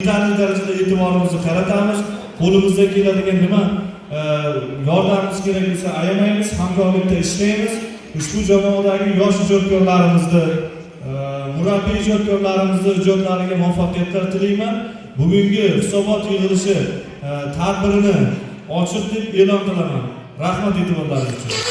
yetarli darajada e'tiborimizni qaratamiz. Qo'limizdan keladigan nima yordamimiz kerak bo'lsa ayamaymiz, hamkorlikda ishlaymiz. Ushbu jamoadagi yosh ijodkorlarimizni, murabbiy ijodkorlarimizni ijodlariga muvaffaqiyatlar tilayman. Bugungi hisobot yig'ilishi tadbirini ochiq deb e'lon qilaman. Rahmat e'tiborlaringiz uchun.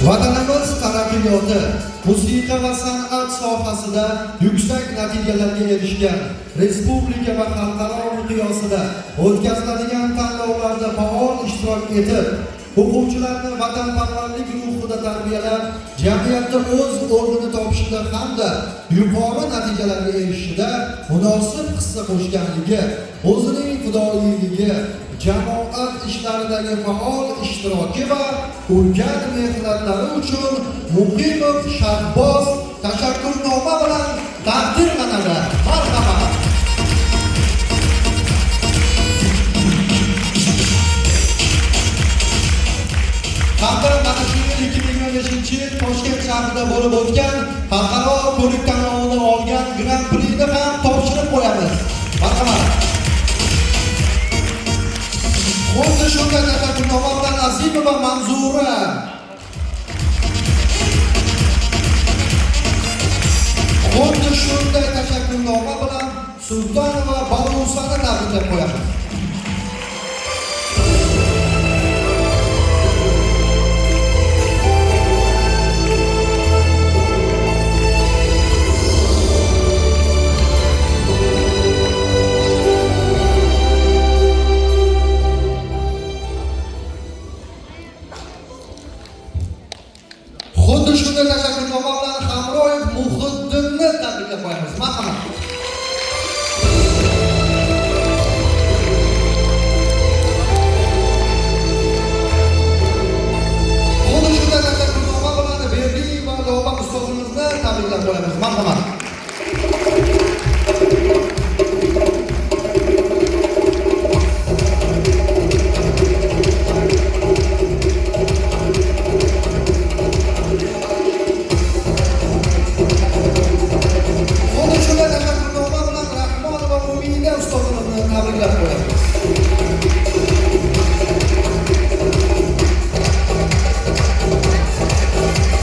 Vatanimiz taraqqiyoti, musiqa va san'at sohasida yuksak natijalarga erishgan, respublika va xalqaro miqyosida o'tkaziladigan tanlovlarda faol ishtirok etib, o'quvchilarni vatanparvarlik ruhida tarbiyalab, jamiyatda o'z o'rnini topishida hamda yuqori natijalarga erishishida munosib hissa qo'shganligi, o'zining fidoyiligi, jamoat ishlaridagi faol ishtiroki va ulkan mehnatlari uchun Muqimov Shahboz tashakkurnoma bilan taqdirlanadi. Marhamat. Hamda mana shu 2025-yil Toshkent shahrida bo'lib o'tgan xalqaro ko'rik tanlovini olgan Grand Prixni ham topshirib qo'yamiz. Marhamat. Xuddi shunday tashakkurnoma bilan Azimova Manzura, xuddi shunday tashakkurnoma bilan Sultonova Bahrusani tabriklab qo'yamiz. Xuddi shunday tashakkurnoma bilan Hamroyev Muhiddinni tabriklab qo'yamiz. Marhamat. Xuddi shunday tashakkurnoma bilan Berdiyev va Loba ustozimizni tabriklab qo'yamiz. Marhamat.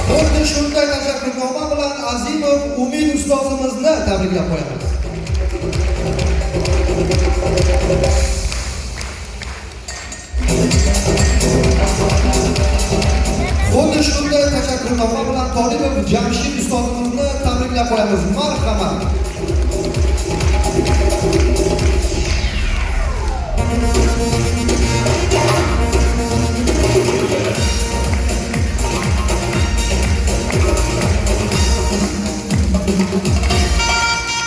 Xuddi shunday tashakkurnoma bilan Azimov Umid ustozimizni tabriklab qo'yamiz. Xuddi shunday tashakkurnoma bilan Tolibov Jamshid ustozimizni tabriklab qo'yamiz. Marhamat.